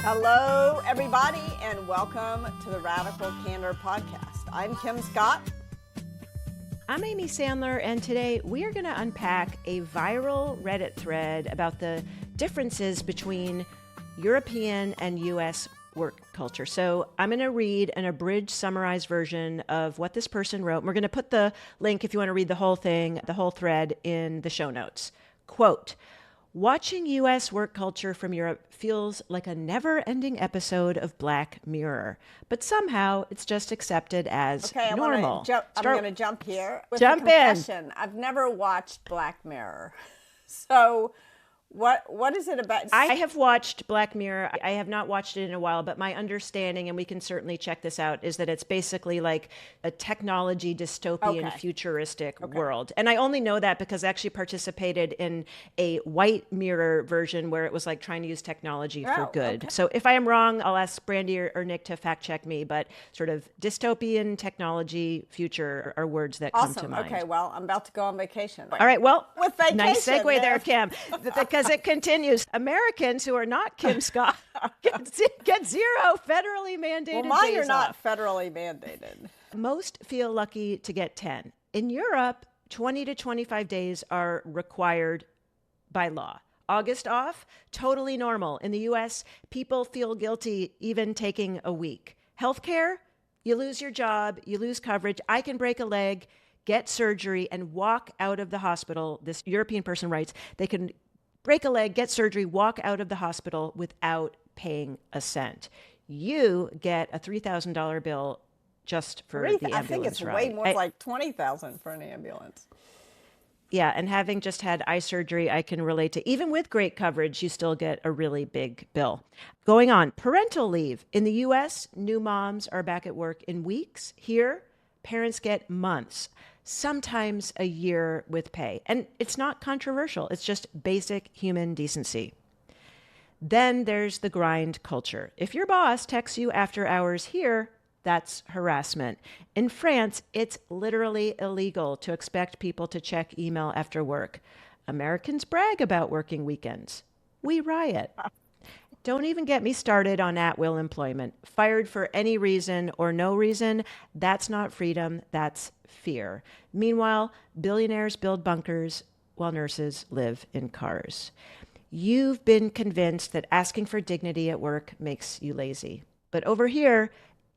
Hello, everybody, and welcome to the Radical Candor podcast. I'm Kim Scott. I'm Amy Sandler, and today we are going to unpack a viral Reddit thread about the differences between European and U.S. work culture. So I'm going to read an abridged, summarized version of what this person wrote. And we're going to put the link, if you want to read the whole thing, the whole thread, in the show notes. Quote, "Watching U.S. work culture from Europe feels like a never-ending episode of Black Mirror, but somehow it's just accepted as normal." I'm going to jump here with Jump a confession. I've never watched Black Mirror. So what is it about? I have watched Black Mirror. I have not watched it in a while, but my understanding, and we can certainly check this out, is that it's basically like a technology dystopian futuristic world. And I only know that because I actually participated in a White Mirror version where it was like trying to use technology for good. Okay. So if I am wrong, I'll ask Brandy or Nick to fact check me, but sort of dystopian technology future are words that come to mind. Okay, well, I'm about to go on vacation. All right, well, with vacation, nice segue there, Kim. Because it continues. Americans who are not Kim Scott get zero federally mandated Well, mine days are not off. federally mandated. Most feel lucky to get 10. In Europe, 20 to 25 days are required by law. August off, totally normal. In the U.S., people feel guilty even taking a week. Healthcare, you lose your job, you lose coverage. I can break a leg, get surgery, and walk out of the hospital. This European person writes, they can break a leg, get surgery, walk out of the hospital without paying a cent. You get a $3,000 bill just for the ambulance ride. I think it's way more like $20,000 for an ambulance. Yeah, and having just had eye surgery, I can relate to, even with great coverage, you still get a really big bill. Going on, parental leave. In the U.S., new moms are back at work in weeks. Here, parents get months, sometimes a year with pay. And it's not controversial. It's just basic human decency. Then there's the grind culture. If your boss texts you after hours here, that's harassment. In France, it's literally illegal to expect people to check email after work. Americans brag about working weekends. We riot. Don't even get me started on at-will employment. Fired for any reason or no reason, that's not freedom, that's fear. Meanwhile, billionaires build bunkers while nurses live in cars. You've been convinced that asking for dignity at work makes you lazy. But over here,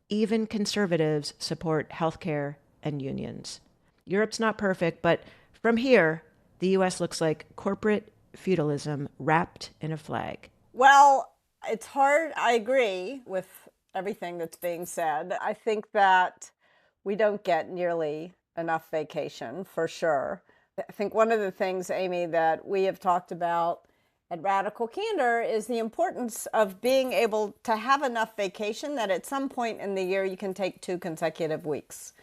even conservatives support healthcare and unions. Europe's not perfect, but from here, the U.S. looks like corporate feudalism wrapped in a flag. Well, it's hard. I agree with everything that's being said. I think that we don't get nearly enough vacation, for sure. I think one of the things, Amy, that we have talked about at Radical Candor is the importance of being able to have enough vacation that at some point in the year you can take 2 consecutive weeks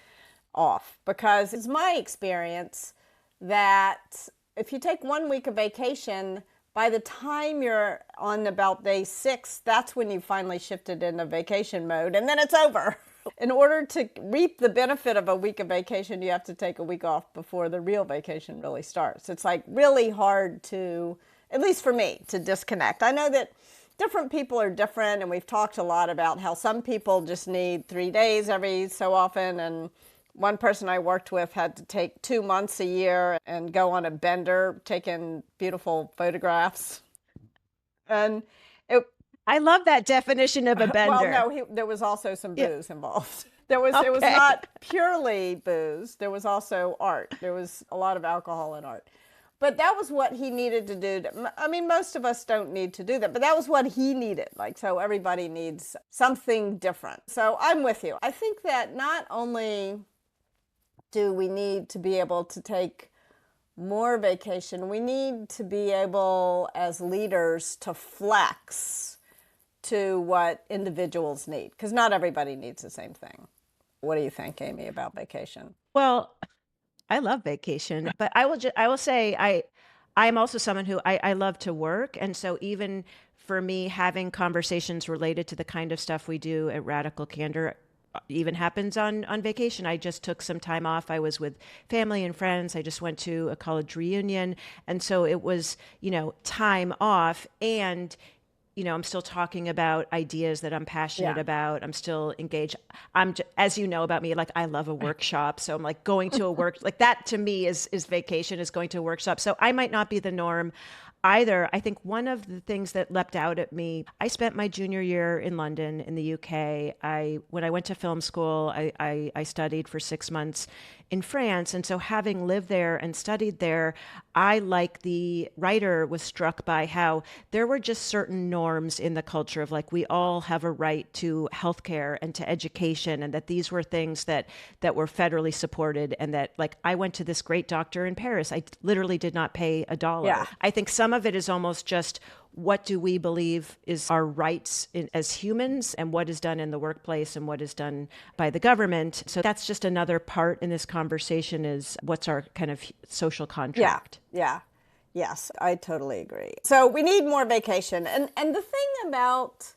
off. Because it's my experience that if you take 1 week of vacation, by the time you're on about day 6, that's when you finally shifted into vacation mode, and then it's over. In order to reap the benefit of a week of vacation, you have to take a week off before the real vacation really starts. It's like really hard to, at least for me, to disconnect. I know that different people are different, and we've talked a lot about how some people just need 3 days every so often, and one person I worked with had to take 2 months a year and go on a bender, taking beautiful photographs. And I love that definition of a bender. Well, no, there was also some booze involved. It was not purely booze. There was also art. There was a lot of alcohol in art. But that was what he needed to do. I mean, most of us don't need to do that, but that was what he needed. Like, so everybody needs something different. So I'm with you. I think that not only do we need to be able to take more vacation, we need to be able as leaders to flex to what individuals need, because not everybody needs the same thing. What do you think, Amy, about vacation? Well, I love vacation, but I will say I'm also someone who I love to work, and so even for me, having conversations related to the kind of stuff we do at Radical Candor even happens on vacation. I just took some time off. I was with family and friends. I just went to a college reunion, and so it was time off, and I'm still talking about ideas that I'm passionate Yeah. about. I'm still engaged. As you know about me, like I love a workshop. So I'm like going to a work, like that to me is vacation, is going to a workshop. So I might not be the norm either. I think one of the things that leapt out at me, I spent my junior year in London in the UK. When I went to film school, I studied for 6 months in France. And so having lived there and studied there, I, like the writer, was struck by how there were just certain norms in the culture of like, we all have a right to healthcare and to education, and that these were things that were federally supported, and that, like, I went to this great doctor in Paris. I literally did not pay a dollar. Yeah. I think some of it is almost just, what do we believe is our rights as humans, and what is done in the workplace and what is done by the government. So that's just another part in this conversation, is what's our kind of social contract. Yeah. Yes, I totally agree. So we need more vacation. And the thing about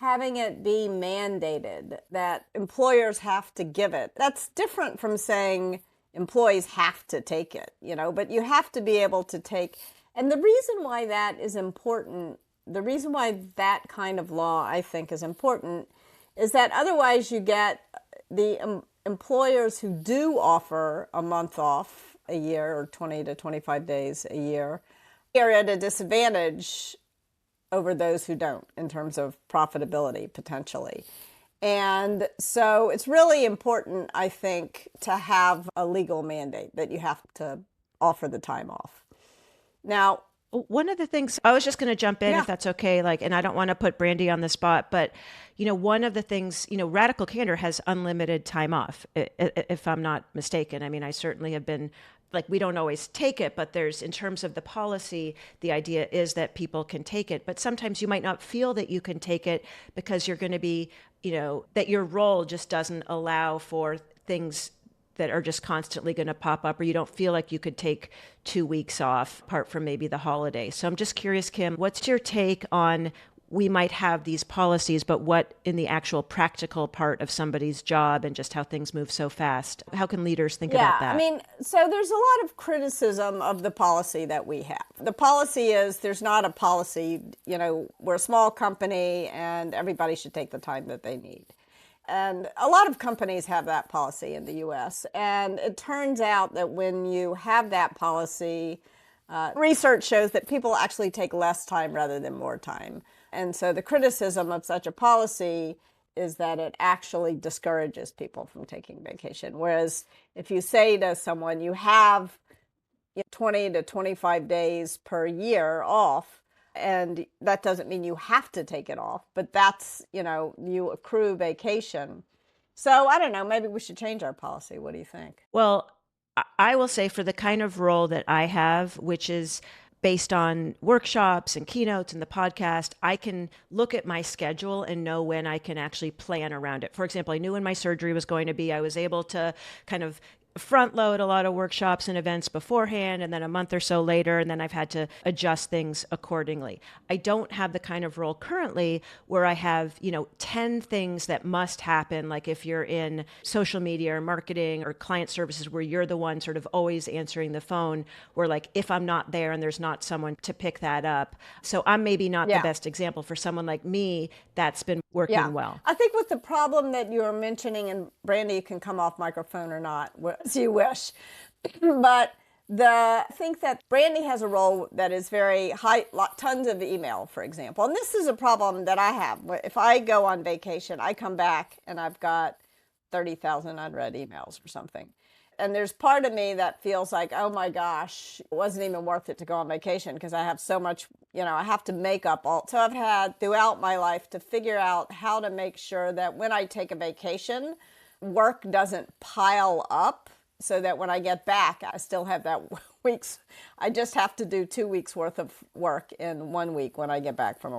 having it be mandated that employers have to give it, that's different from saying employees have to take it, but you have to be able to take. And the reason why that is important, the reason why that kind of law, I think, is important, is that otherwise you get the employers who do offer a month off a year, or 20 to 25 days a year, are at a disadvantage over those who don't in terms of profitability, potentially. And so it's really important, I think, to have a legal mandate that you have to offer the time off. Now, one of the things, I was just going to jump in, yeah, if that's okay, like, and I don't want to put Brandy on the spot, but one of the things, Radical Candor has unlimited time off, if I'm not mistaken. I mean, I certainly have been, like, we don't always take it, but there's, in terms of the policy, the idea is that people can take it, but sometimes you might not feel that you can take it because you're going to be, that your role just doesn't allow for things that are just constantly going to pop up, or you don't feel like you could take 2 weeks off apart from maybe the holiday. So I'm just curious, Kim, what's your take on, we might have these policies, but what in the actual practical part of somebody's job and just how things move so fast? How can leaders think about that? I mean, so there's a lot of criticism of the policy that we have. The policy is, there's not a policy, we're a small company and everybody should take the time that they need. And a lot of companies have that policy in the US. And it turns out that when you have that policy, research shows that people actually take less time rather than more time. And so the criticism of such a policy is that it actually discourages people from taking vacation. Whereas if you say to someone, you have 20 to 25 days per year off, and that doesn't mean you have to take it off, but that's, you accrue vacation. So I don't know, maybe we should change our policy. What do you think? Well, I will say, for the kind of role that I have, which is based on workshops and keynotes and the podcast, I can look at my schedule and know when I can actually plan around it. For example, I knew when my surgery was going to be. I was able to kind of front load a lot of workshops and events beforehand, and then a month or so later, and then I've had to adjust things accordingly. I don't have the kind of role currently where I have, 10 things that must happen, like if you're in social media or marketing or client services, where you're the one sort of always answering the phone, where, like, if I'm not there and there's not someone to pick that up. So I'm maybe not the best example for someone like me that's been working well. I think with the problem that you're mentioning, and Brandy, you can come off microphone or not, as you wish, but I think that Brandy has a role that is very high, tons of email, for example. And this is a problem that I have. If I go on vacation, I come back and I've got 30,000 unread emails or something. And there's part of me that feels like, oh my gosh, it wasn't even worth it to go on vacation because I have so much, I have to make up all. So I've had throughout my life to figure out how to make sure that when I take a vacation, work doesn't pile up, so that when I get back, I still have that week's. I just have to do 2 weeks worth of work in 1 week when I get back from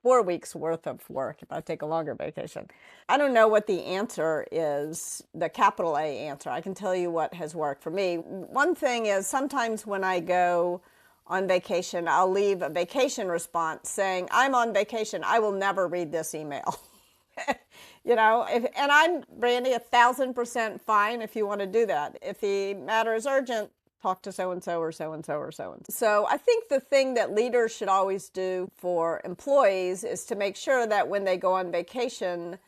4 weeks worth of work if I take a longer vacation. I don't know what the answer is, the capital A answer. I can tell you what has worked for me. One thing is, sometimes when I go on vacation, I'll leave a vacation response saying, I'm on vacation, I will never read this email. And I'm, Brandy, 1,000% fine if you want to do that. If the matter is urgent, talk to so-and-so or so-and-so or so-and-so. So I think the thing that leaders should always do for employees is to make sure that when they go on vacation,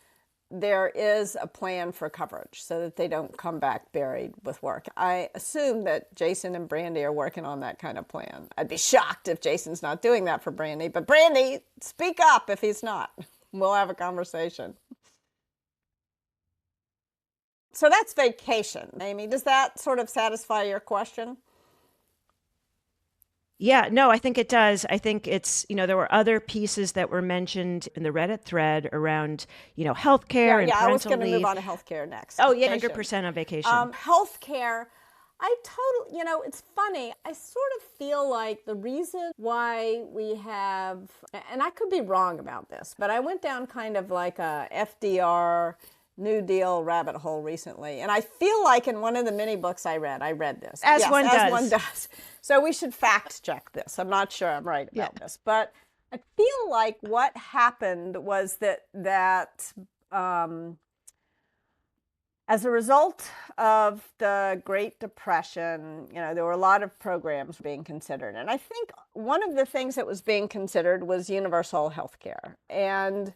there is a plan for coverage so that they don't come back buried with work. I assume that Jason and Brandy are working on that kind of plan. I'd be shocked if Jason's not doing that for Brandy, but Brandy, speak up if he's not. We'll have a conversation. So that's vacation. Amy, does that sort of satisfy your question? Yeah, no, I think it does. I think it's, there were other pieces that were mentioned in the Reddit thread around, healthcare and I was parental going to move leave. on to healthcare next. Oh, yeah, 100% on vacation. Healthcare, I totally, it's funny. I sort of feel like the reason why we have, and I could be wrong about this, but I went down kind of like a FDR New Deal rabbit hole recently. And I feel like in one of the mini books I read this. As one one does. So we should fact check this. I'm not sure I'm right about this. But I feel like what happened was that as a result of the Great Depression, there were a lot of programs being considered. And I think one of the things that was being considered was universal health care. And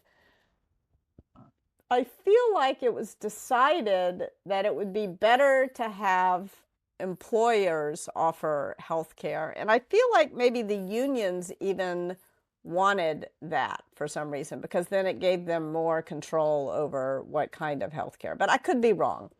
I feel like it was decided that it would be better to have employers offer health care. And I feel like maybe the unions even wanted that for some reason, because then it gave them more control over what kind of health care. But I could be wrong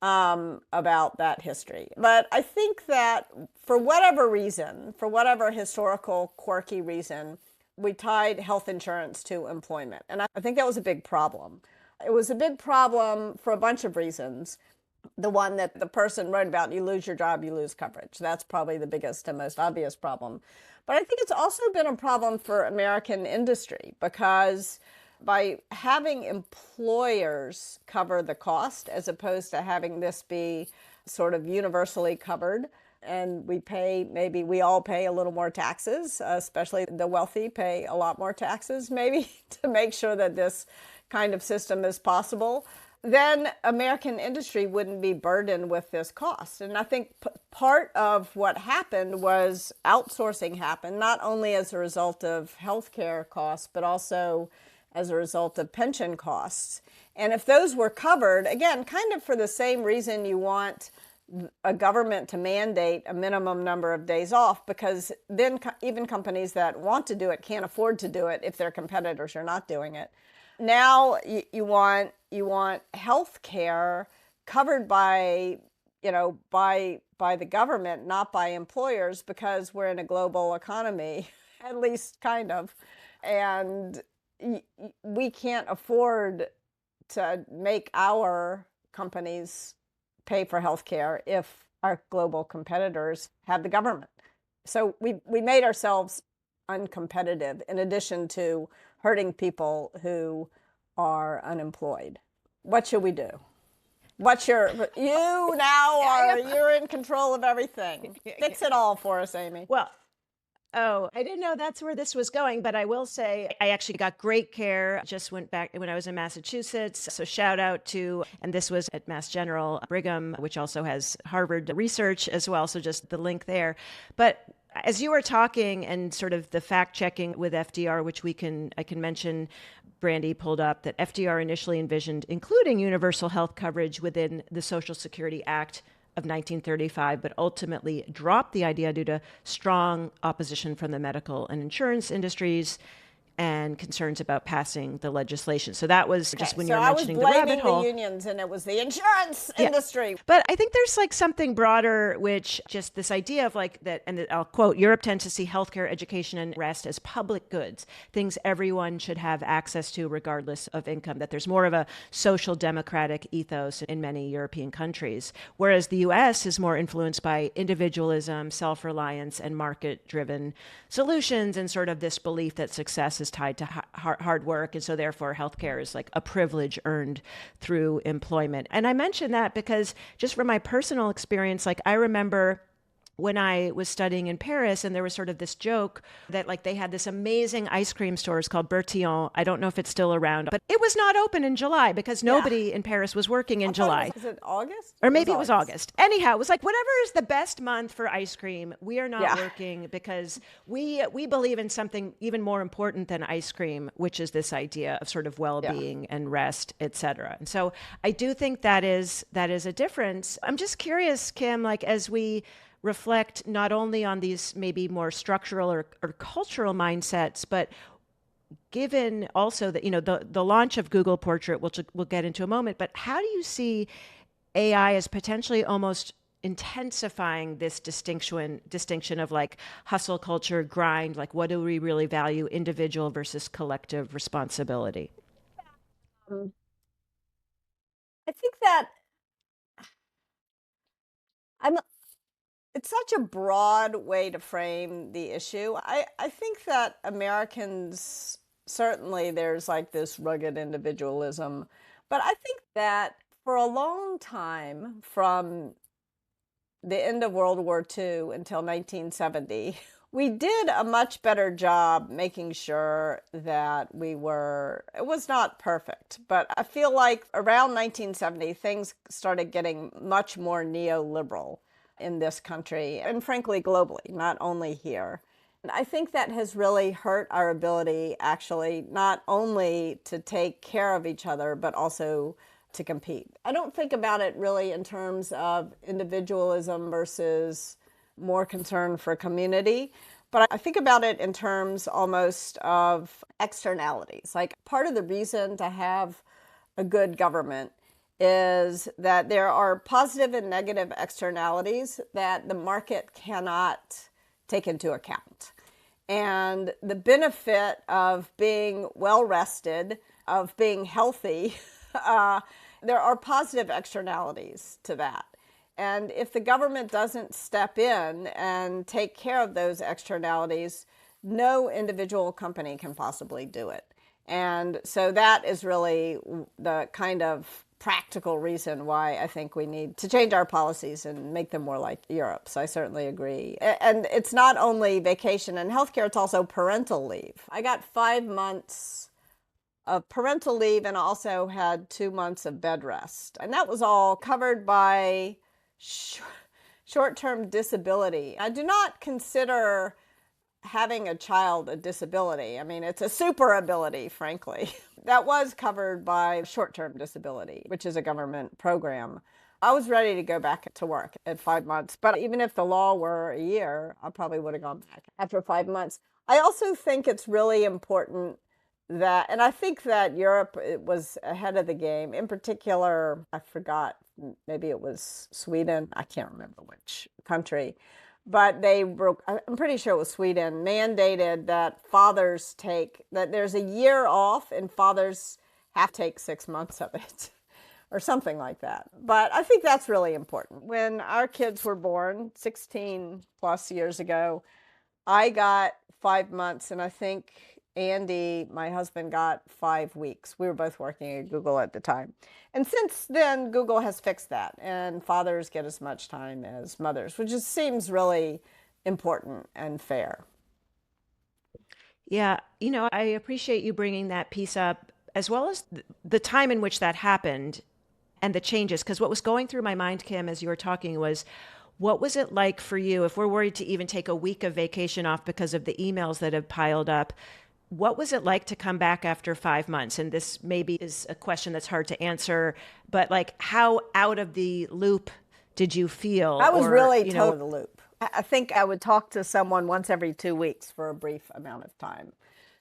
about that history. But I think that for whatever reason, for whatever historical quirky reason, we tied health insurance to employment. And I think that was a big problem. It was a big problem for a bunch of reasons. The one that the person wrote about, you lose your job, you lose coverage. That's probably the biggest and most obvious problem. But I think it's also been a problem for American industry, because by having employers cover the cost as opposed to having this be sort of universally covered, and maybe we all pay a little more taxes, especially the wealthy pay a lot more taxes maybe to make sure that this kind of system is possible, then American industry wouldn't be burdened with this cost. And I think part of what happened was outsourcing happened, not only as a result of healthcare costs, but also as a result of pension costs. And if those were covered, again, kind of for the same reason you want a government to mandate a minimum number of days off, because then even companies that want to do it can't afford to do it if their competitors are not doing it. Now you want health care covered by the government, not by employers, because we're in a global economy, at least kind of, and we can't afford to make our companies pay for health care if our global competitors have the government. So we made ourselves uncompetitive, in addition to hurting people who are unemployed. What should we do? You're in control of everything. Fix it all for us, Amy. Well, I didn't know that's where this was going, but I will say I actually got great care. Just went back when I was in Massachusetts. So shout out to, and this was at Mass General Brigham, which also has Harvard research as well. So just the link there. But as you were talking and sort of the fact checking with FDR, which I can mention, Brandy pulled up that FDR initially envisioned including universal health coverage within the Social Security Act of 1935, but ultimately dropped the idea due to strong opposition from the medical and insurance industries and concerns about passing the legislation. So that was just when you were mentioning the rabbit hole. I was blaming the unions, and it was the insurance industry. But I think there's like something broader, which just this idea of like that, and I'll quote, Europe tends to see healthcare, education, and rest as public goods, things everyone should have access to regardless of income, that there's more of a social democratic ethos in many European countries, whereas the US is more influenced by individualism, self-reliance, and market-driven solutions, and sort of this belief that success is tied to hard work. And so therefore healthcare is like a privilege earned through employment. And I mention that because just from my personal experience, like I remember when I was studying in Paris, and there was sort of this joke that like they had this amazing ice cream stores called Bertillon. I don't know if it's still around, but it was not open in July because Yeah. nobody in Paris was working I in thought July. is it August? Or It was maybe it was August. August. Anyhow, it was like whatever is the best month for ice cream, we are not Yeah. working because we believe in something even more important than ice cream, which is this idea of sort of Yeah. well-being and rest, et cetera. And so I do think that is a difference. I'm just curious, Kim, like as we reflect not only on these maybe more structural or cultural mindsets, but given also that, the launch of Google Portrait, which we'll get into a moment, but how do you see AI as potentially almost intensifying this distinction of like hustle culture, grind, like what do we really value, individual versus collective responsibility? Um, I think that I'm it's such a broad way to frame the issue. I think that Americans, certainly there's like this rugged individualism, but I think that for a long time, from the end of World War II until 1970, we did a much better job making sure that it was not perfect, but I feel like around 1970, things started getting much more neoliberal in this country and frankly, globally, not only here. And I think that has really hurt our ability, actually, not only to take care of each other, but also to compete. I don't think about it really in terms of individualism versus more concern for community, but I think about it in terms almost of externalities. Like part of the reason to have a good government is that there are positive and negative externalities that the market cannot take into account. And the benefit of being well rested, of being healthy, there are positive externalities to that. And if the government doesn't step in and take care of those externalities, no individual company can possibly do it. And so that is really the kind of practical reason why I think we need to change our policies and make them more like Europe. So I certainly agree. And it's not only vacation and healthcare, it's also parental leave. I got 5 months of parental leave and also had 2 months of bed rest. And that was all covered by short-term disability. I do not consider having a child a disability. I mean, it's a super ability, frankly. That was covered by short-term disability, which is a government program. I was ready to go back to work at 5 months, but even if the law were a year, I probably would have gone back after 5 months. I also think it's really important that, and I think that Europe was ahead of the game. In particular, I forgot, maybe it was Sweden, I can't remember which country, but I'm pretty sure it was Sweden, mandated that that there's a year off and fathers have to take 6 months of it or something like that. But I think that's really important. When our kids were born 16 plus years ago, I got 5 months, and I think Andy, my husband, got 5 weeks. We were both working at Google at the time. And since then, Google has fixed that, and fathers get as much time as mothers, which just seems really important and fair. Yeah, I appreciate you bringing that piece up, as well as the time in which that happened and the changes. Because what was going through my mind, Kim, as you were talking was, what was it like for you, if we're worried to even take a week of vacation off because of the emails that have piled up? What was it like to come back after 5 months? And this maybe is a question that's hard to answer, but like how out of the loop did you feel? I was Or, really out of the loop. I think I would talk to someone once every 2 weeks for a brief amount of time.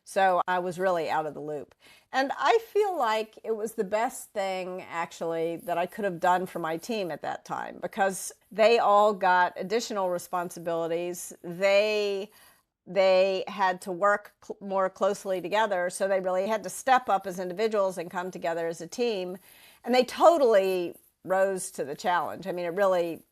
So I was really out of the loop. And I feel like it was the best thing, actually, that I could have done for my team at that time, because they all got additional responsibilities. They had to work more closely together, so they really had to step up as individuals and come together as a team. And they totally rose to the challenge. I mean, it really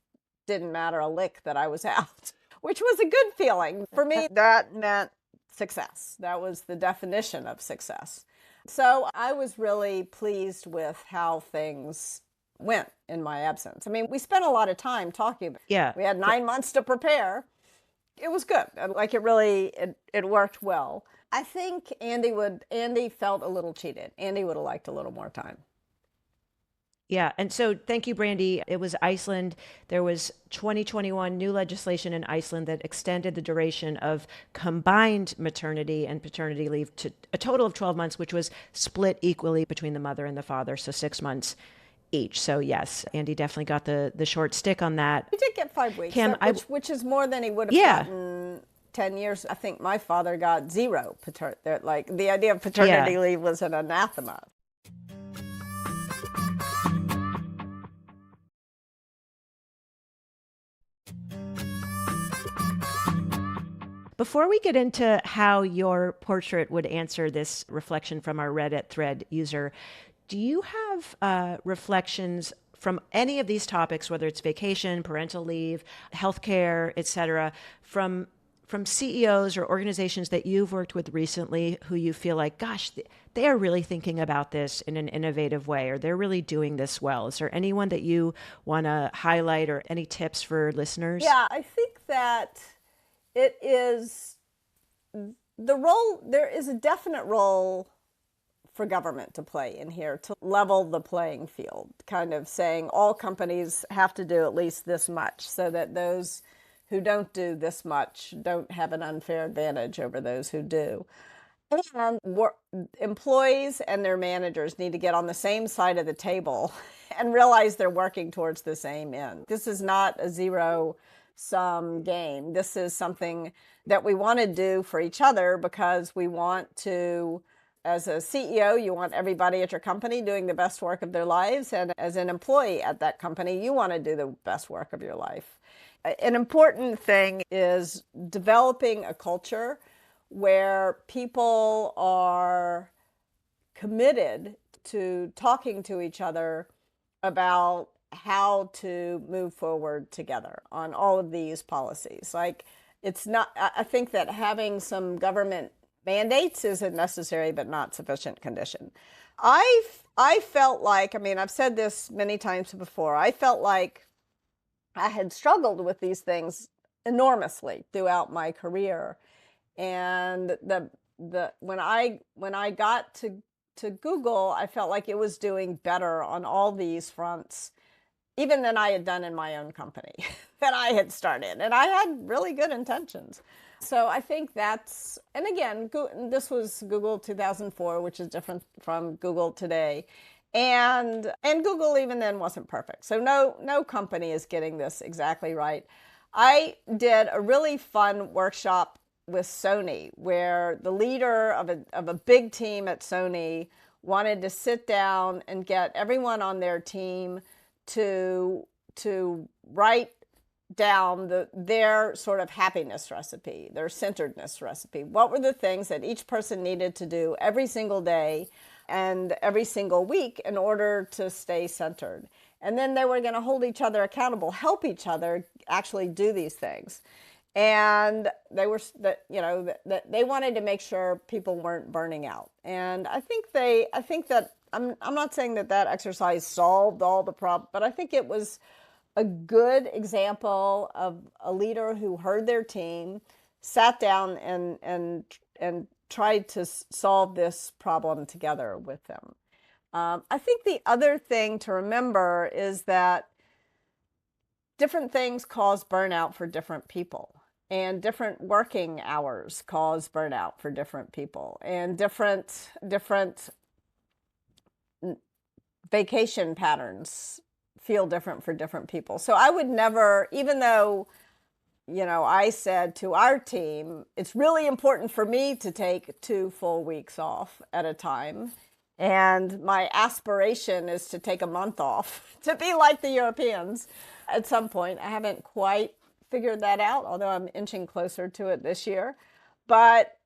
didn't matter a lick that I was out, which was a good feeling. For me, that meant success. That was the definition of success. So I was really pleased with how things went in my absence. I mean, we spent a lot of time talking. Yeah. We had 9 months to prepare. It was good. Like it worked well. I think Andy felt a little cheated. Andy would have liked a little more time. Yeah. And so thank you, Brandy. It was Iceland. There was 2021 new legislation in Iceland that extended the duration of combined maternity and paternity leave to a total of 12 months, which was split equally between the mother and the father. So 6 months each. So yes, Andy definitely got the short stick on that. He did get 5 weeks, Kim, which is more than he would have yeah. gotten 10 years. I think my father got zero paternity. Like the idea of paternity leave was an anathema. Before we get into how your portrait would answer this reflection from our Reddit thread user, do you have reflections from any of these topics, whether it's vacation, parental leave, healthcare, et cetera, from CEOs or organizations that you've worked with recently who you feel like, gosh, they are really thinking about this in an innovative way, or they're really doing this well? Is there anyone that you want to highlight, or any tips for listeners? Yeah, I think that it is the role, there is a definite role for government to play in here to level the playing field, kind of saying all companies have to do at least this much so that those who don't do this much don't have an unfair advantage over those who do. And employees and their managers need to get on the same side of the table and realize they're working towards the same end. This is not a zero-sum game. This is something that we want to do for each other because we want to, as a CEO, you want everybody at your company doing the best work of their lives. And as an employee at that company, you want to do the best work of your life. An important thing is developing a culture where people are committed to talking to each other about how to move forward together on all of these policies. Like, it's not, I think that having some government mandates is a necessary but not sufficient condition. I felt like, I mean, I've said this many times before, I felt like I had struggled with these things enormously throughout my career. And when I got to Google, I felt like it was doing better on all these fronts, even than I had done in my own company that I had started. And I had really good intentions. So I think that's, and again, this was Google 2004, which is different from Google today. And Google even then wasn't perfect. So no company is getting this exactly right. I did a really fun workshop with Sony where the leader of a big team at Sony wanted to sit down and get everyone on their team to write down their sort of happiness recipe, their centeredness recipe. What were the things that each person needed to do every single day and every single week in order to stay centered? And then they were going to hold each other accountable, help each other actually do these things. And they were, they wanted to make sure people weren't burning out. And I think that I'm not saying that exercise solved all the problems, but I think it was a good example of a leader who heard their team, sat down and tried to solve this problem together with them. I think the other thing to remember is that different things cause burnout for different people, and different working hours cause burnout for different people, and different vacation patterns feel different for different people. So I would never, even though, I said to our team, it's really important for me to take 2 full weeks off at a time. And my aspiration is to take a month off to be like the Europeans at some point. I haven't quite figured that out, although I'm inching closer to it this year. But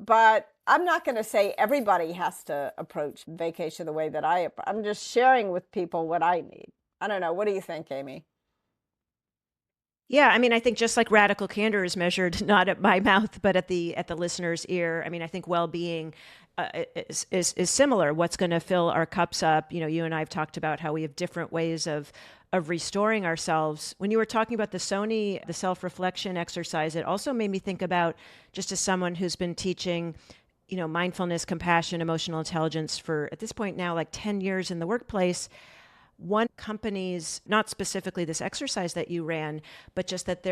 I'm not going to say everybody has to approach vacation the way that I'm just sharing with people what I need. I don't know. What do you think, Amy? Yeah, I mean, I think just like radical candor is measured not at my mouth, but at the listener's ear. I mean, I think well-being is similar. What's going to fill our cups up? You know, you and I have talked about how we have different ways of restoring ourselves. When you were talking about the self-reflection exercise, it also made me think about, just as someone who's been teaching, you know, mindfulness, compassion, emotional intelligence for, at this point now, like 10 years in the workplace. One company's, not specifically this exercise that you ran, but just that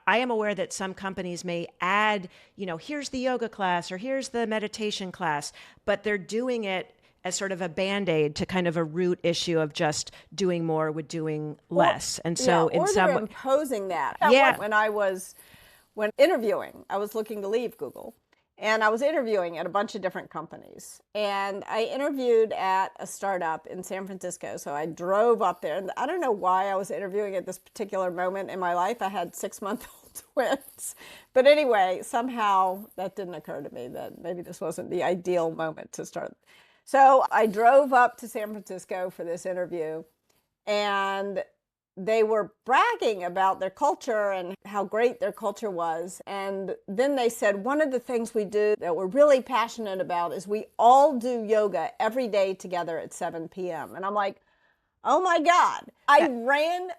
I am aware that some companies may add, you know, here's the yoga class or here's the meditation class, but they're doing it as sort of a band-aid to kind of a root issue of just doing more with doing less. And so yeah, or they're imposing that. Yeah. When interviewing, I was looking to leave Google. And I was interviewing at a bunch of different companies. And I interviewed at a startup in San Francisco. So I drove up there. And I don't know why I was interviewing at this particular moment in my life. I had 6-month-old twins. But anyway, somehow that didn't occur to me that maybe this wasn't the ideal moment to start. So I drove up to San Francisco for this interview. And they were bragging about their culture and how great their culture was. And then they said, one of the things we do that we're really passionate about is we all do yoga every day together at 7 p.m. And I'm like, oh my God.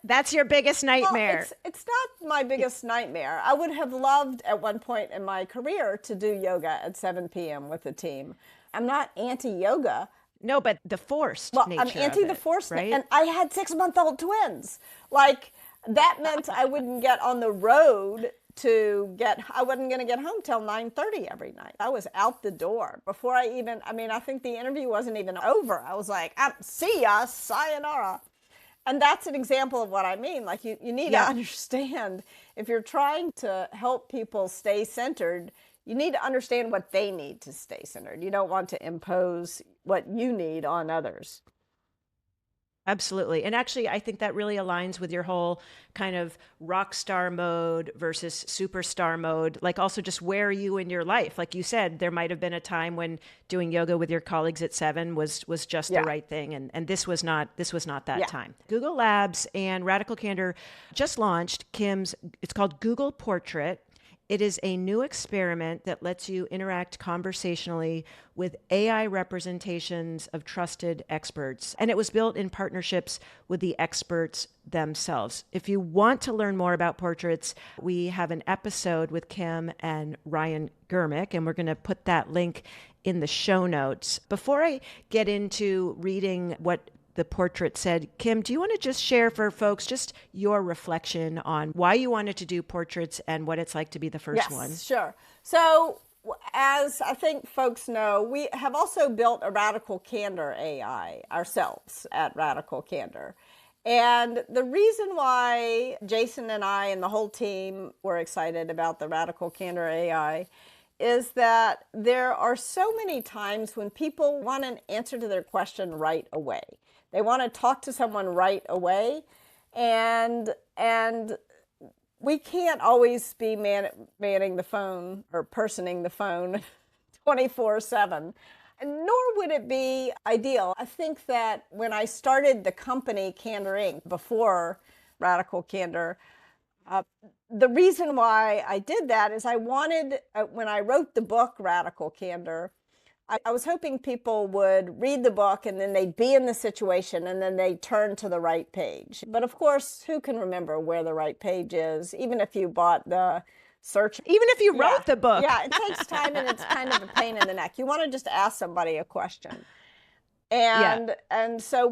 That's your biggest nightmare. Well, it's not my biggest nightmare. I would have loved at one point in my career to do yoga at 7 p.m. with a team. I'm not anti-yoga. No, but the forced nature I'm anti the forced, right? And I had 6-month-old twins. Like, that meant I wouldn't get on the road I wasn't going to get home till 9:30 every night. I was out the door before I think the interview wasn't even over. I was like, see ya, sayonara. And that's an example of what I mean. Like, you need to understand, if you're trying to help people stay centered, you need to understand what they need to stay centered. You don't want to impose what you need on others. Absolutely. And actually, I think that really aligns with your whole kind of rock star mode versus superstar mode. Like, also just where are you in your life? Like you said, there might have been a time when doing yoga with your colleagues at 7 was just the right thing. And this was not that time. Google Labs and Radical Candor just launched it's called Google Portrait. It is a new experiment that lets you interact conversationally with AI representations of trusted experts. And it was built in partnerships with the experts themselves. If you want to learn more about portraits, we have an episode with Kim and Ryan Germick, and we're going to put that link in the show notes. Before I get into reading what the portrait said, Kim, do you want to just share for folks just your reflection on why you wanted to do portraits and what it's like to be the first one? Yes, sure. So, as I think folks know, we have also built a Radical Candor AI ourselves at Radical Candor. And the reason why Jason and I and the whole team were excited about the Radical Candor AI is that there are so many times when people want an answer to their question right away. They want to talk to someone right away, and we can't always be manning the phone or personing the phone 24/7, nor would it be ideal. I think that when I started the company Candor Inc. before Radical Candor, the reason why I did that is I wanted, when I wrote the book Radical Candor, I was hoping people would read the book and then they'd be in the situation and then they'd turn to the right page. But of course, who can remember where the right page is, even if you bought the search? Even if you wrote the book. Yeah, it takes time and it's kind of a pain in the neck. You want to just ask somebody a question. And so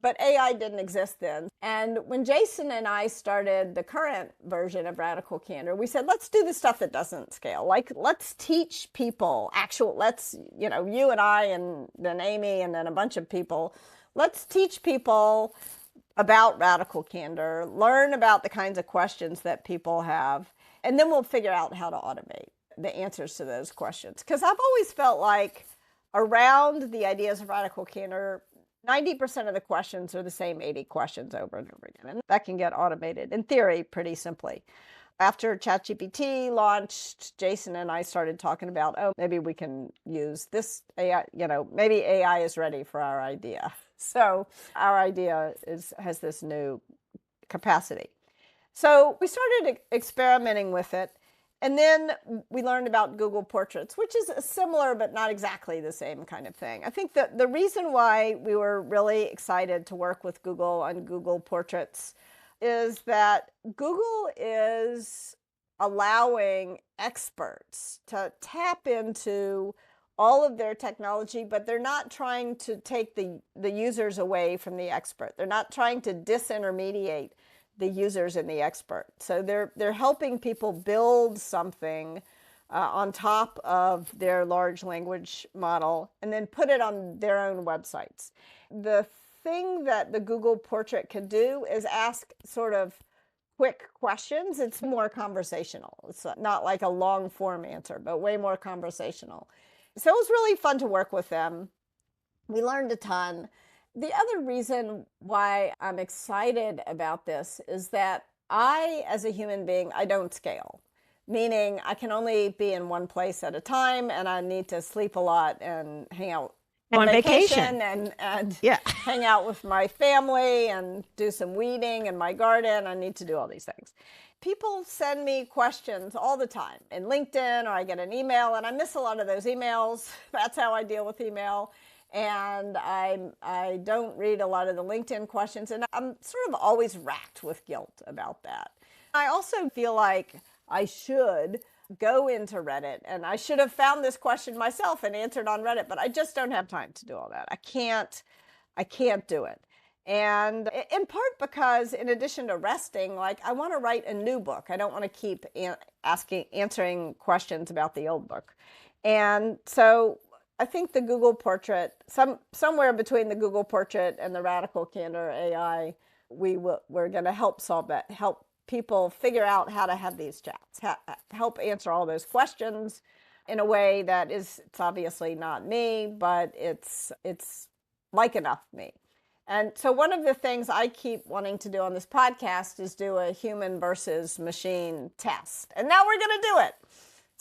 but AI didn't exist then. And when Jason and I started the current version of Radical Candor, we said, let's do the stuff that doesn't scale. Like, let's teach people you and I and then Amy and then a bunch of people, let's teach people about Radical Candor, learn about the kinds of questions that people have, and then we'll figure out how to automate the answers to those questions. Because I've always felt like around the ideas of Radical Candor, 90% of the questions are the same 80 questions over and over again. And that can get automated, in theory, pretty simply. After ChatGPT launched, Jason and I started talking about, maybe we can use this AI, maybe AI is ready for our idea. So our idea has this new capacity. So we started experimenting with it. And then we learned about Google Portraits, which is a similar but not exactly the same kind of thing. I think that the reason why we were really excited to work with Google on Google Portraits is that Google is allowing experts to tap into all of their technology, but they're not trying to take the users away from the expert. They're not trying to disintermediate the users and the expert. So they're helping people build something on top of their large language model and then put it on their own websites. The thing that the Google Portrait can do is ask sort of quick questions. It's more conversational. It's not like a long form answer, but way more conversational. So it was really fun to work with them. We learned a ton. The other reason why I'm excited about this is that I, as a human being, I don't scale, meaning I can only be in one place at a time, and I need to sleep a lot and hang out on vacation and hang out with my family and do some weeding in my garden. I need to do all these things. People send me questions all the time in LinkedIn, or I get an email, and I miss a lot of those emails. That's how I deal with email. And I don't read a lot of the LinkedIn questions, and I'm sort of always racked with guilt about that. I also feel like I should go into Reddit, and I should have found this question myself and answered on Reddit, but I just don't have time to do all that. I can't do it. And in part because, in addition to resting, like, I want to write a new book. I don't want to keep answering questions about the old book. And so I think the Google Portrait, somewhere between the Google Portrait and the Radical Candor AI, we're going to help solve that, help people figure out how to have these chats, help answer all those questions in a way that it's obviously not me, but it's like enough me. And so one of the things I keep wanting to do on this podcast is do a human versus machine test. And now we're going to do it.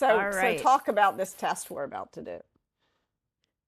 So talk about this test we're about to do.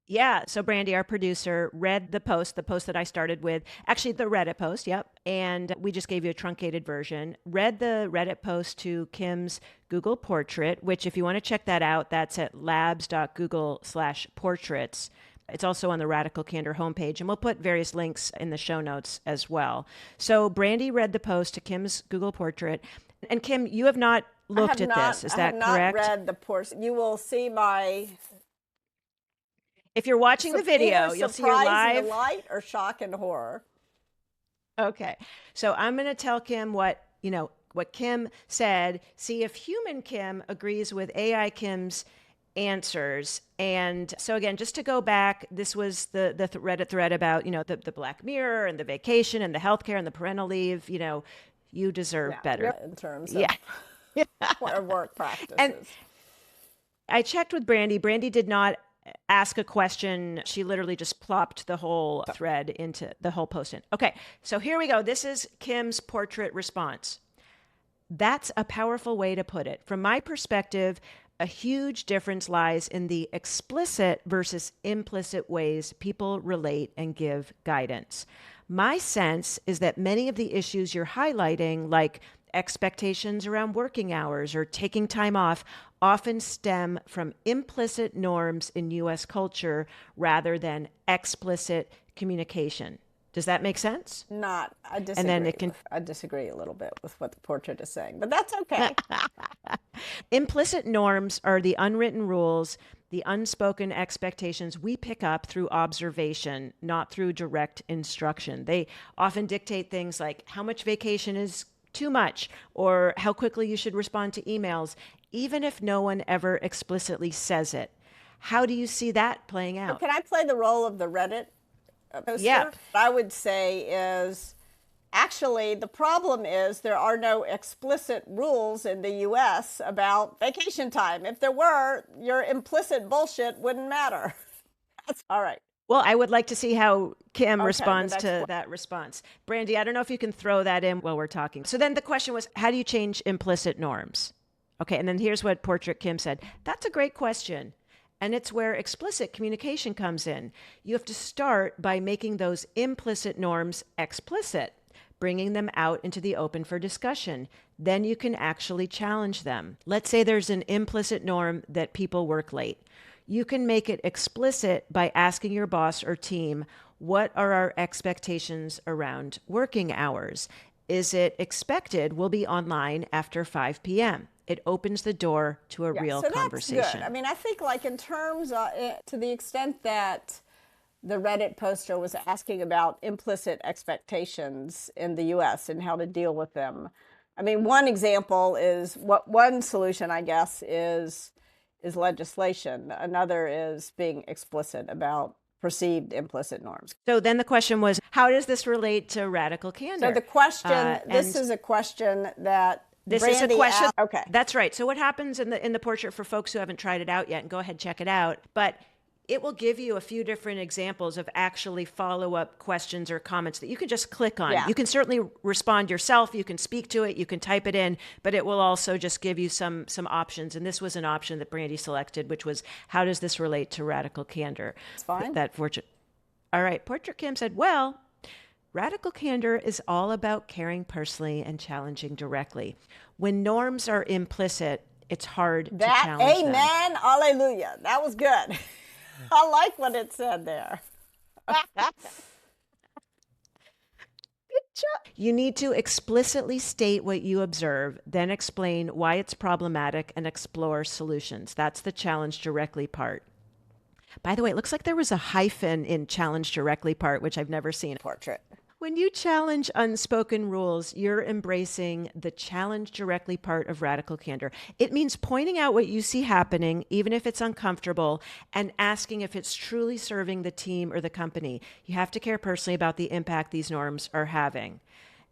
Yeah. So Brandy, our producer, read the post that I started with, actually the Reddit post. Yep. And we just gave you a truncated version, read the Reddit post to Kim's Google Portrait, which if you want to check that out, that's at labs.google/portraits. It's also on the Radical Candor homepage, and we'll put various links in the show notes as well. So Brandy read the post to Kim's Google Portrait. And Kim, you have not looked at this. Is that correct? I have not read the portrait. You will see my... If you're watching the video, you'll see your live... and delight or shock and horror. Okay. So I'm going to tell Kim what Kim said, see if human Kim agrees with AI Kim's answers. And so again, just to go back, this was the Reddit thread about, the Black Mirror and the vacation and the healthcare and the parental leave. You deserve better. In terms of work practices. And I checked with Brandy. Brandy did not ask a question. She literally just plopped the whole thread into the whole post in. Okay, so here we go. This is Kim's portrait response. That's a powerful way to put it. From my perspective, a huge difference lies in the explicit versus implicit ways people relate and give guidance. My sense is that many of the issues you're highlighting, like expectations around working hours or taking time off, often stem from implicit norms in U.S. culture rather than explicit communication. Does that make sense? I disagree. And then I disagree a little bit with what the portrait is saying, but that's okay. Implicit norms are the unwritten rules, the unspoken expectations we pick up through observation, not through direct instruction. They often dictate things like how much vacation is too much or how quickly you should respond to emails, even if no one ever explicitly says it. How do you see that playing out? Can I play the role of the Reddit poster? Yeah. What I would say is, actually, the problem is there are no explicit rules in the U.S. about vacation time. If there were, your implicit bullshit wouldn't matter. That's all right. Well, I would like to see how Kim responds to that response. Brandy, I don't know if you can throw that in while we're talking. So then the question was, how do you change implicit norms? Okay, and then here's what Portrait Kim said. That's a great question. And it's where explicit communication comes in. You have to start by making those implicit norms explicit. bringing them out into the open for discussion. Then you can actually challenge them. Let's say there's an implicit norm that people work late. You can make it explicit by asking your boss or team, what are our expectations around working hours? Is it expected we'll be online after 5 p.m.? It opens the door to a real conversation. That's good. I mean, I think like in terms of, to the extent that the Reddit poster was asking about implicit expectations in the US and how to deal with them. I mean, one example is one solution, I guess, is legislation. Another is being explicit about perceived implicit norms. So then the question was, how does this relate to radical candor? So the question, this is a question that Brandy is a question. Okay. That's right. So what happens in the portrait for folks who haven't tried it out yet, and go ahead, check it out. But it will give you a few different examples of actually follow-up questions or comments that you can just click on. Yeah. You can certainly respond yourself. You can speak to it. You can type it in, but it will also just give you some options. And this was an option that Brandy selected, which was, how does this relate to radical candor? It's fine. That portrait. All right. Portrait Kim said, well, radical candor is all about caring personally and challenging directly. When norms are implicit, it's hard to challenge them. Amen. Hallelujah. That was good. I like what it said there. Good job. You need to explicitly state what you observe, then explain why it's problematic and explore solutions. That's the challenge directly part. By the way, it looks like there was a hyphen in challenge directly part, which I've never seen. Portrait. When you challenge unspoken rules, you're embracing the challenge directly part of radical candor. It means pointing out what you see happening, even if it's uncomfortable, and asking if it's truly serving the team or the company. You have to care personally about the impact these norms are having.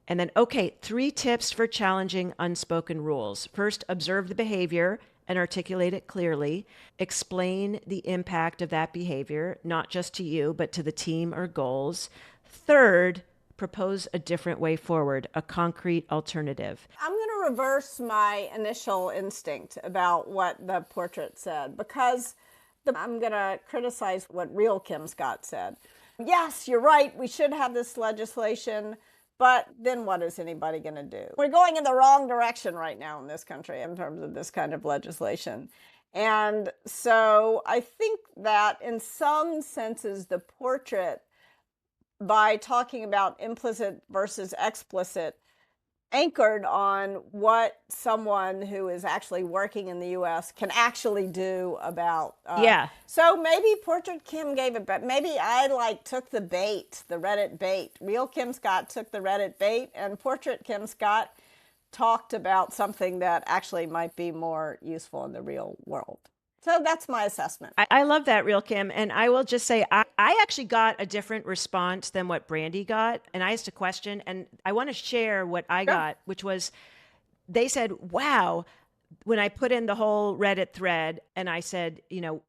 And then, okay, 3 tips for challenging unspoken rules. First, observe the behavior and articulate it clearly. Explain the impact of that behavior, not just to you, but to the team or goals. Third, propose a different way forward, a concrete alternative. I'm going to reverse my initial instinct about what the portrait said, because I'm going to criticize what real Kim Scott said. Yes, you're right, we should have this legislation, but then what is anybody going to do? We're going in the wrong direction right now in this country in terms of this kind of legislation. And so I think that in some senses, the portrait, by talking about implicit versus explicit, anchored on what someone who is actually working in the U.S. can actually do about. Yeah. So maybe Portrait Kim gave it, but maybe I took the bait, the Reddit bait. Real Kim Scott took the Reddit bait, and Portrait Kim Scott talked about something that actually might be more useful in the real world. So that's my assessment. I love that, Real Kim. And I will just say, I actually got a different response than what Brandy got. And I asked a question, and I want to share what I got, which was, they said, wow, when I put in the whole Reddit thread and I said,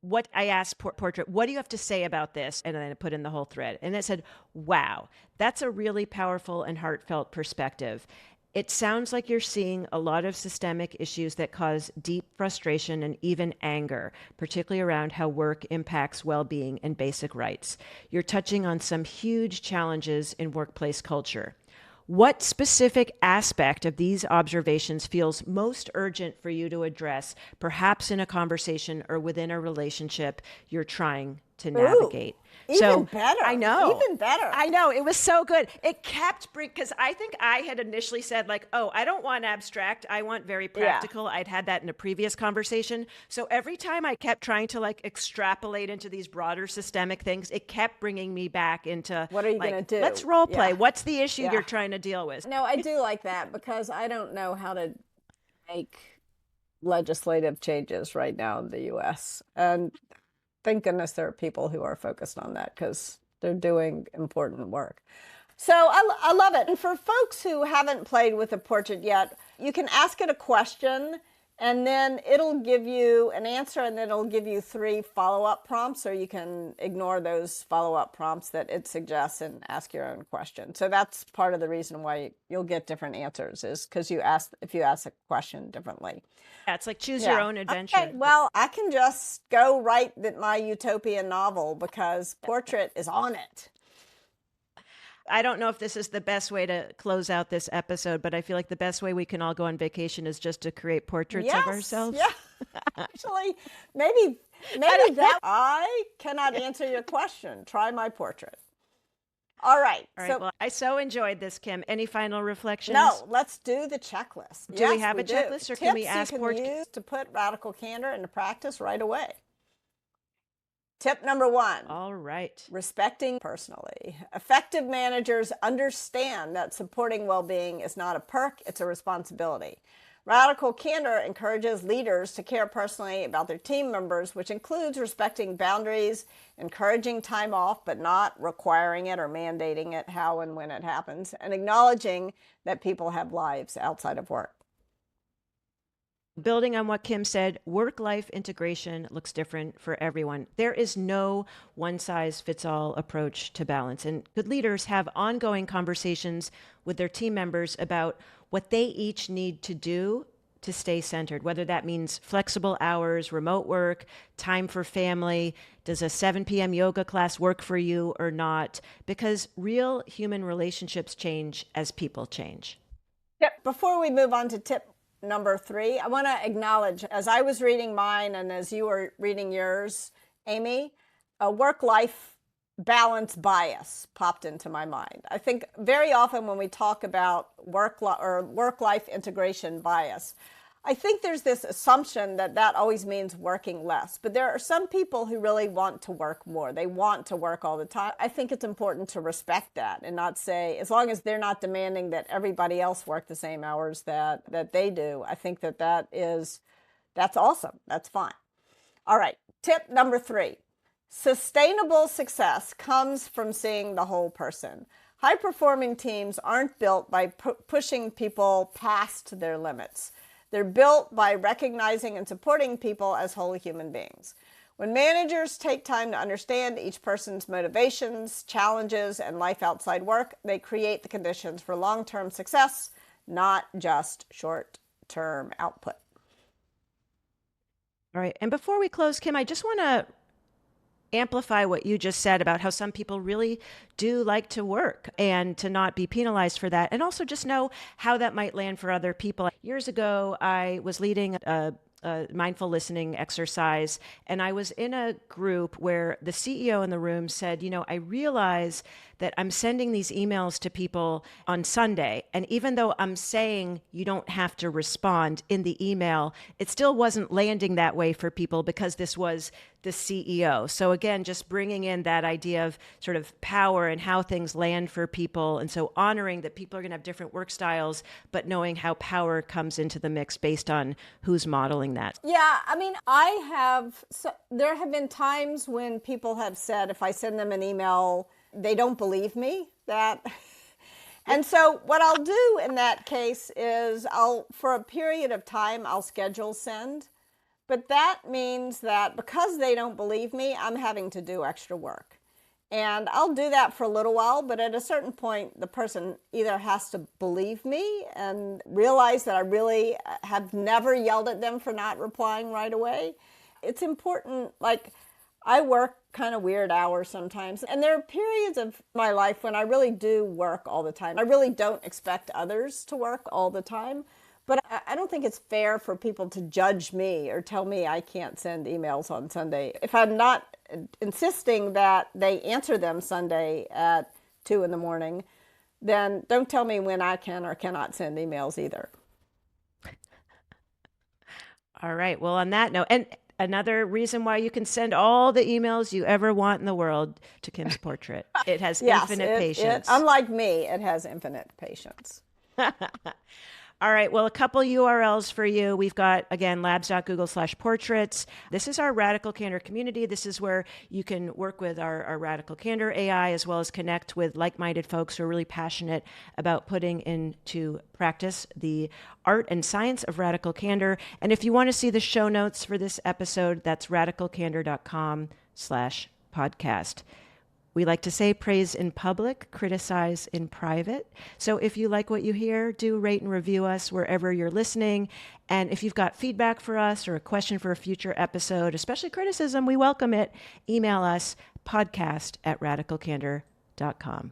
what I asked Portrait, what do you have to say about this? And then I put in the whole thread. And it said, wow, that's a really powerful and heartfelt perspective. It sounds like you're seeing a lot of systemic issues that cause deep frustration and even anger, particularly around how work impacts well-being and basic rights. You're touching on some huge challenges in workplace culture. What specific aspect of these observations feels most urgent for you to address, perhaps in a conversation or within a relationship you're trying to navigate? Even better. I know. Even better. I know. It was so good. It kept because I think I had initially said I don't want abstract. I want very practical. Yeah. I'd had that in a previous conversation. So every time I kept trying to extrapolate into these broader systemic things, it kept bringing me back into what are you going to do? Let's role play. Yeah. What's the issue you're trying to deal with? No, I do like that because I don't know how to make legislative changes right now in the U.S. And thank goodness there are people who are focused on that because they're doing important work. So I love it. And for folks who haven't played with the portrait yet, you can ask it a question and then it'll give you an answer and then it'll give you 3 follow-up prompts, or you can ignore those follow-up prompts that it suggests and ask your own question. So that's part of the reason why you'll get different answers, is because if you ask a question differently. Yeah, it's like choose your own adventure. Okay, well, I can just go write my utopian novel because Portrait is on it. I don't know if this is the best way to close out this episode, but I feel like the best way we can all go on vacation is just to create portraits of Yes, ourselves. yeah. Actually, maybe that I cannot answer your question. Try my portrait. All right. All right. Well, I so enjoyed this, Kim. Any final reflections? No, let's do the checklist. Do we have a checklist, or can we ask tips you can use to put radical candor into practice right away? Tip number 1. All right. Respecting personally. Effective managers understand that supporting well-being is not a perk, it's a responsibility. Radical candor encourages leaders to care personally about their team members, which includes respecting boundaries, encouraging time off, but not requiring it or mandating it how and when it happens, and acknowledging that people have lives outside of work. Building on what Kim said, work-life integration looks different for everyone. There is no one-size-fits-all approach to balance, and good leaders have ongoing conversations with their team members about what they each need to do to stay centered, whether that means flexible hours, remote work, time for family. Does a 7 p.m. yoga class work for you or not? Because real human relationships change as people change. Yep. Before we move on to tip number 3, I want to acknowledge, as I was reading mine and as you were reading yours, Amy, a work-life balance bias popped into my mind. I think very often when we talk about work-life integration bias, I think there's this assumption that that always means working less. But there are some people who really want to work more. They want to work all the time. I think it's important to respect that and not say, as long as they're not demanding that everybody else work the same hours that they do, I think that's awesome. That's fine. All right. Tip number 3. Sustainable success comes from seeing the whole person. High-performing teams aren't built by pushing people past their limits. They're built by recognizing and supporting people as whole human beings. When managers take time to understand each person's motivations, challenges, and life outside work, they create the conditions for long-term success, not just short-term output. All right. And before we close, Kim, I just want to amplify what you just said about how some people really do like to work and to not be penalized for that. And also just know how that might land for other people. Years ago, I was leading a mindful listening exercise, and I was in a group where the CEO in the room said, I realize that I'm sending these emails to people on Sunday, and even though I'm saying you don't have to respond in the email, it still wasn't landing that way for people because this was the CEO. So again, just bringing in that idea of sort of power and how things land for people. And so honoring that people are going to have different work styles, but knowing how power comes into the mix based on who's modeling that. Yeah, I mean, there have been times when people have said, if I send them an email, they don't believe me that. And so what I'll do in that case is for a period of time, I'll schedule send. But that means that because they don't believe me, I'm having to do extra work. And I'll do that for a little while, but at a certain point, the person either has to believe me and realize that I really have never yelled at them for not replying right away. It's important, I work kind of weird hours sometimes. And there are periods of my life when I really do work all the time. I really don't expect others to work all the time. But I don't think it's fair for people to judge me or tell me I can't send emails on Sunday. If I'm not insisting that they answer them Sunday at 2 a.m, then don't tell me when I can or cannot send emails either. All right. Well, on that note, and another reason why you can send all the emails you ever want in the world to Kim's portrait. It has infinite patience. Unlike me, it has infinite patience. All right. Well, a couple URLs for you. We've got, again, labs.google/portraits. This is our Radical Candor community. This is where you can work with our Radical Candor AI, as well as connect with like-minded folks who are really passionate about putting into practice the art and science of radical candor. And if you want to see the show notes for this episode, that's radicalcandor.com/podcast. We like to say praise in public, criticize in private. So if you like what you hear, do rate and review us wherever you're listening. And if you've got feedback for us or a question for a future episode, especially criticism, we welcome it. Email us podcast@radicalcandor.com.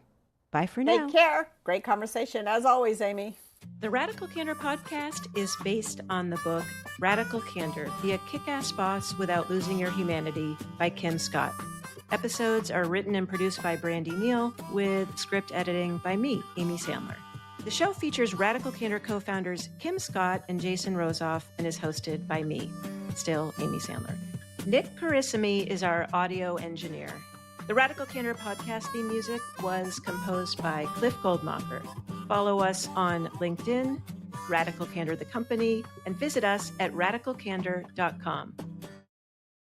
Bye for now. Take care. Great conversation as always, Amy. The Radical Candor podcast is based on the book Radical Candor, Be a Kick-Ass Boss Without Losing Your Humanity by Kim Scott. Episodes are written and produced by Brandy Neal with script editing by me, Amy Sandler. The show features Radical Candor co-founders Kim Scott and Jason Rosoff and is hosted by me, still Amy Sandler. Nick Carissimi is our audio engineer. The Radical Candor podcast theme music was composed by Cliff Goldmacher. Follow us on LinkedIn, Radical Candor the company, and visit us at radicalcandor.com.